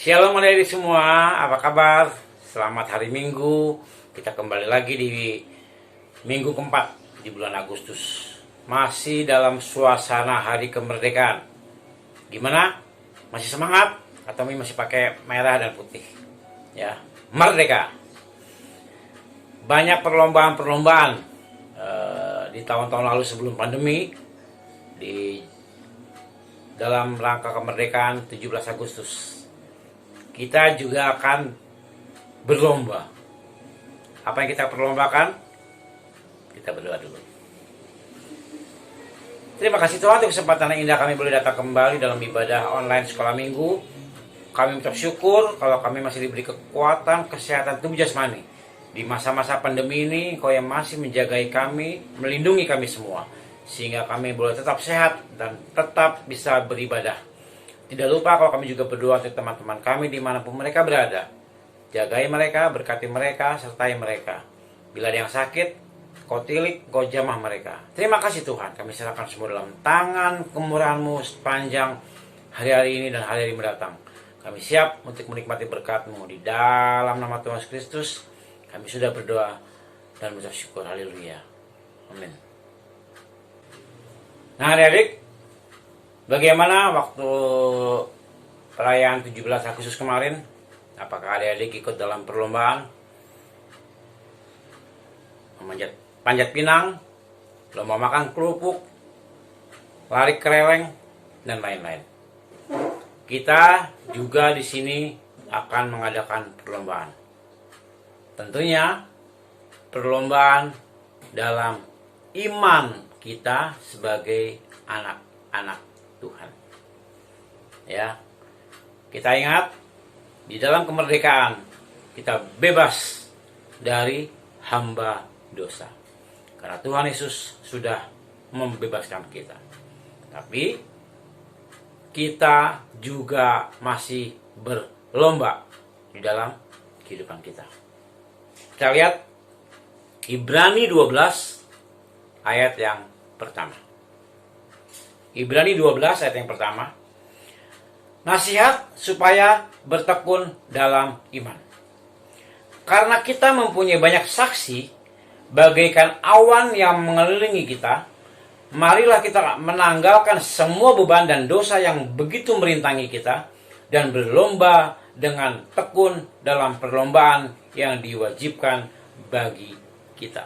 Shalom adik-adik semua, apa kabar? Selamat hari Minggu. Kita kembali lagi di minggu keempat di bulan Agustus. Masih dalam suasana hari kemerdekaan. Gimana? Masih semangat? Atau masih pakai merah dan putih? Ya, merdeka. Banyak perlombaan-perlombaan di tahun-tahun lalu sebelum pandemi di dalam rangka kemerdekaan 17 Agustus. Kita juga akan berlomba. Apa yang kita perlombakan? Kita berdoa dulu. Terima kasih Tuhan untuk kesempatan yang indah kami boleh datang kembali dalam ibadah online sekolah minggu. Kami mengucap syukur kalau kami masih diberi kekuatan, kesehatan tubuh jasmani. Di masa-masa pandemi ini, Kau yang masih menjagai kami, melindungi kami semua. Sehingga kami boleh tetap sehat dan tetap bisa beribadah. Tidak lupa kalau kami juga berdoa untuk teman-teman kami dimanapun mereka berada. Jagai mereka, berkati mereka, sertai mereka. Bila ada yang sakit, Kau tilik, Kau jamah mereka. Terima kasih Tuhan, kami serahkan semua dalam tangan kemurahan-Mu sepanjang hari-hari ini dan hari-hari mendatang. Kami siap untuk menikmati berkat-Mu. Di dalam nama Tuhan Yesus Kristus, kami sudah berdoa dan mengucap syukur. Haleluya. Amin. Nah adik-adik, bagaimana waktu perayaan 17 Agustus kemarin? Apakah adik-adik ikut dalam perlombaan? Panjat pinang, lomba makan kerupuk, lari kereweng, dan lain-lain. Kita juga di sini akan mengadakan perlombaan. Tentunya perlombaan dalam iman kita sebagai anak-anak Tuhan. Ya. Kita ingat di dalam kemerdekaan kita bebas dari hamba dosa. Karena Tuhan Yesus sudah membebaskan kita. Tapi kita juga masih berlomba di dalam kehidupan kita. Kita lihat Ibrani 12 ayat yang pertama. Ibrani 12 ayat yang pertama. Nasihat supaya bertekun dalam iman. Karena kita mempunyai banyak saksi bagaikan awan yang mengelilingi kita, marilah kita menanggalkan semua beban dan dosa yang begitu merintangi kita dan berlomba dengan tekun dalam perlombaan yang diwajibkan bagi kita.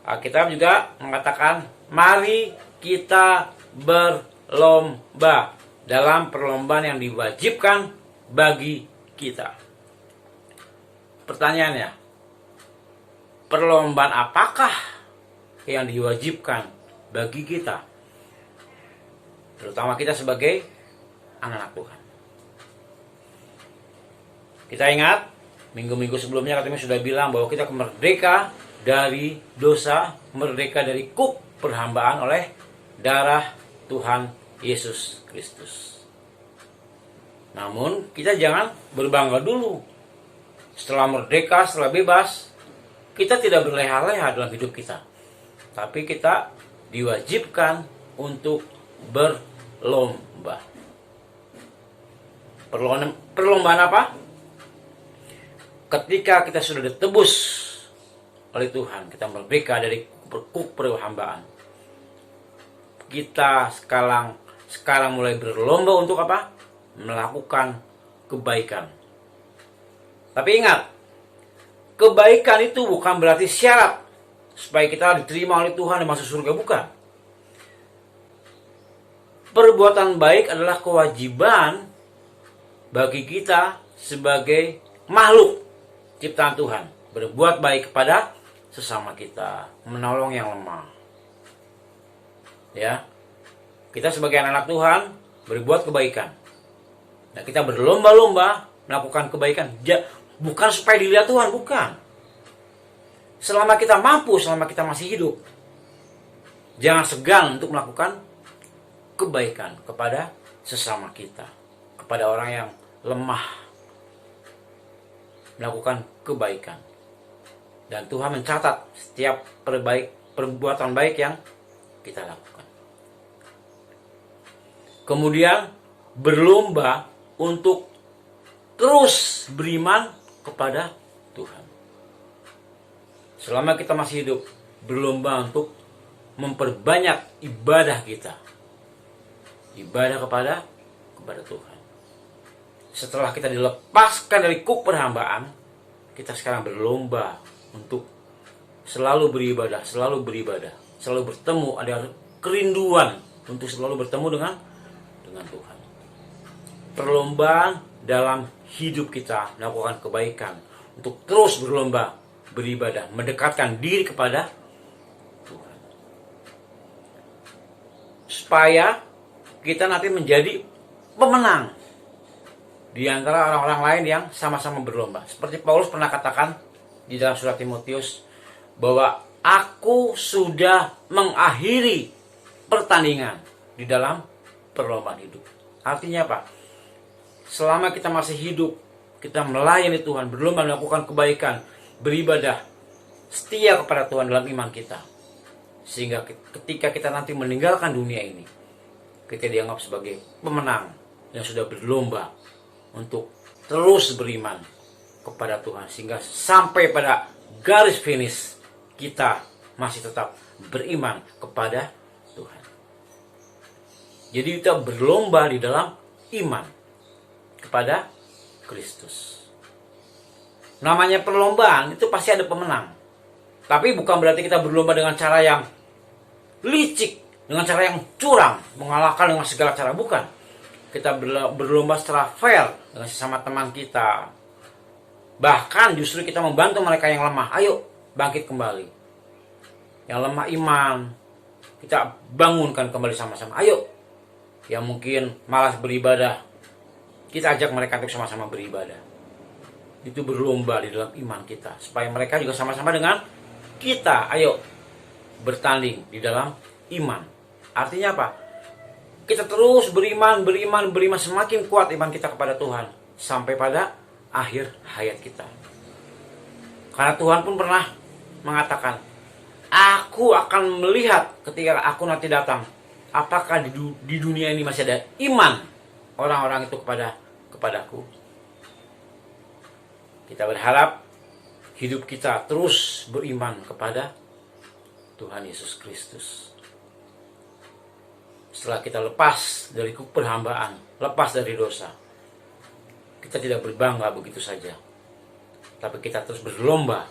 Alkitab juga mengatakan, mari kita berlomba dalam perlombaan yang diwajibkan bagi kita. Pertanyaannya, perlombaan apakah yang diwajibkan bagi kita? Terutama kita sebagai anak-anak Tuhan. Kita ingat, minggu-minggu sebelumnya kami sudah bilang bahwa kita merdeka dari dosa, merdeka dari kuk perhambaan oleh darah Tuhan Yesus Kristus. Namun kita jangan berbangga dulu. Setelah merdeka, setelah bebas, kita tidak berleha-leha dalam hidup kita. Tapi kita diwajibkan untuk berlomba. Perlombaan apa? Ketika kita sudah ditebus oleh Tuhan, kita merdeka dari kuk perhambaan. Kita sekarang mulai berlomba untuk apa? Melakukan kebaikan. Tapi ingat, kebaikan itu bukan berarti syarat supaya kita diterima oleh Tuhan dan masuk surga, bukan. Perbuatan baik adalah kewajiban bagi kita sebagai makhluk ciptaan Tuhan. Berbuat baik kepada sesama kita, menolong yang lemah. Ya, kita sebagai anak Tuhan berbuat kebaikan. Nah, kita berlomba-lomba melakukan kebaikan. Bukan supaya dilihat Tuhan, bukan. Selama kita mampu, selama kita masih hidup, jangan segan untuk melakukan kebaikan kepada sesama kita, kepada orang yang lemah. Melakukan kebaikan. Dan Tuhan mencatat setiap perbuatan baik yang kita lakukan. Kemudian berlomba untuk terus beriman kepada Tuhan. Selama kita masih hidup, berlomba untuk memperbanyak ibadah kita. Ibadah kepada Tuhan. Setelah kita dilepaskan dari kuk perhambaan, kita sekarang berlomba untuk selalu beribadah, selalu bertemu, ada kerinduan untuk selalu bertemu dengan Tuhan. Perlombaan dalam hidup kita melakukan kebaikan, untuk terus berlomba beribadah, mendekatkan diri kepada Tuhan. Supaya kita nanti menjadi pemenang di antara orang-orang lain yang sama-sama berlomba. Seperti Paulus pernah katakan di dalam surat Timotius bahwa aku sudah mengakhiri pertandingan di dalam perlombaan hidup. Artinya apa? Selama kita masih hidup, kita melayani Tuhan, berlomba melakukan kebaikan, beribadah, setia kepada Tuhan dalam iman kita. Sehingga ketika kita nanti meninggalkan dunia ini, kita dianggap sebagai pemenang yang sudah berlomba untuk terus beriman kepada Tuhan. Sehingga sampai pada garis finish, kita masih tetap beriman kepada Tuhan. Jadi kita berlomba di dalam iman kepada Kristus. Namanya perlombaan itu pasti ada pemenang. Tapi bukan berarti kita berlomba dengan cara yang licik, dengan cara yang curang, mengalahkan dengan segala cara. Bukan. Kita berlomba secara fair dengan sesama teman kita. Bahkan justru kita membantu mereka yang lemah. Ayo bangkit kembali. Yang lemah iman, kita bangunkan kembali sama-sama. Ayo. Yang mungkin malas beribadah, kita ajak mereka untuk sama-sama beribadah. Itu berlomba di dalam iman kita, supaya mereka juga sama-sama dengan kita. Ayo bertanding di dalam iman. Artinya apa? Kita terus beriman, semakin kuat iman kita kepada Tuhan sampai pada akhir hayat kita. Karena Tuhan pun pernah mengatakan, aku akan melihat ketika aku nanti datang, apakah di dunia ini masih ada iman orang-orang itu kepadaku. Kita berharap hidup kita terus beriman kepada Tuhan Yesus Kristus. Setelah kita lepas dari perhambaan, lepas dari dosa, kita tidak berbangga begitu saja. Tapi kita terus berlomba.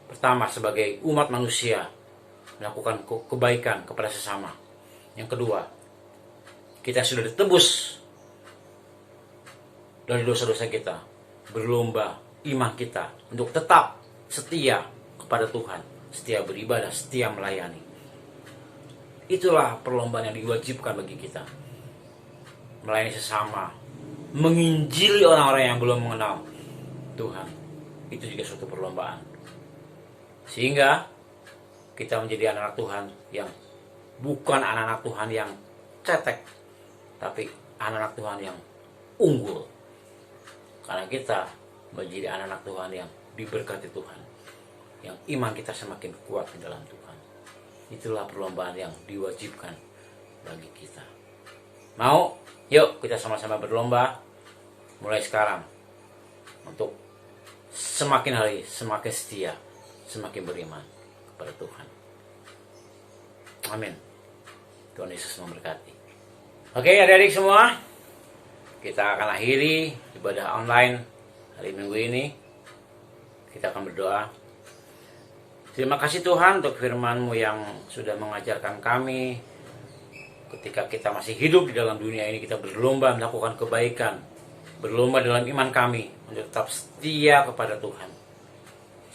Pertama, sebagai umat manusia, melakukan kebaikan kepada sesama. Yang kedua, kita sudah ditebus dari dosa-dosa kita, berlomba iman kita untuk tetap setia kepada Tuhan, setia beribadah, setia melayani. Itulah perlombaan yang diwajibkan bagi kita. Melayani sesama, menginjili orang-orang yang belum mengenal Tuhan. Itu juga suatu perlombaan. Sehingga kita menjadi anak-anak Tuhan yang bukan anak-anak Tuhan yang cetek, tapi anak-anak Tuhan yang unggul. Karena kita menjadi anak-anak Tuhan yang diberkati Tuhan, yang iman kita semakin kuat di dalam Tuhan. Itulah perlombaan yang diwajibkan bagi kita. Mau? Yuk kita sama-sama berlomba mulai sekarang untuk semakin hari semakin setia, semakin beriman kepada Tuhan. Amin. Tuhan Yesus memberkati. Oke adik-adik semua, kita akan akhiri ibadah online hari Minggu ini. Kita akan berdoa. Terima kasih Tuhan untuk firman-Mu yang sudah mengajarkan kami. Ketika kita masih hidup di dalam dunia ini, kita berlomba melakukan kebaikan, berlomba dalam iman kami untuk tetap setia kepada Tuhan.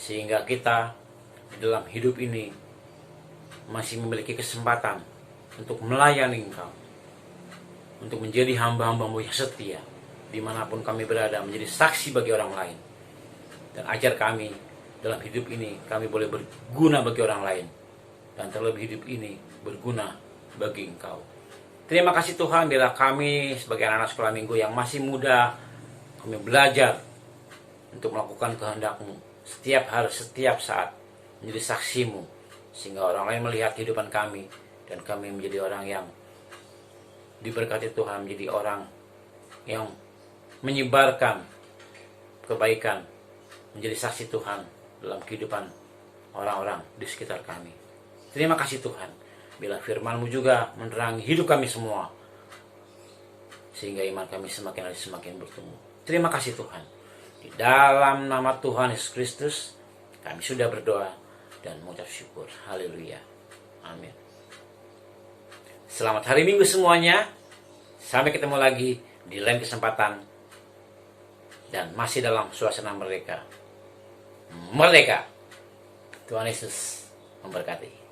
Sehingga kita di dalam hidup ini masih memiliki kesempatan untuk melayani Engkau, untuk menjadi hamba-hamba-Mu yang setia dimanapun kami berada, menjadi saksi bagi orang lain. Dan ajar kami dalam hidup ini kami boleh berguna bagi orang lain, dan terlebih hidup ini berguna bagi Engkau. Terima kasih Tuhan, bila kami sebagai anak-anak sekolah minggu yang masih muda, kami belajar untuk melakukan kehendak-Mu setiap hari, setiap saat, menjadi saksi-Mu, sehingga orang lain melihat kehidupan kami, dan kami menjadi orang yang diberkati Tuhan, menjadi orang yang menyebarkan kebaikan, menjadi saksi Tuhan dalam kehidupan orang-orang di sekitar kami. Terima kasih Tuhan, bila firman-Mu juga menerangi hidup kami semua, sehingga iman kami semakin hari semakin bertumbuh. Terima kasih Tuhan. Di dalam nama Tuhan Yesus Kristus, kami sudah berdoa dan mengucap syukur. Haleluya. Amin. Selamat hari Minggu semuanya. Sampai ketemu lagi di lain kesempatan. Dan masih dalam suasana merdeka. Merdeka. Tuhan Yesus memberkati.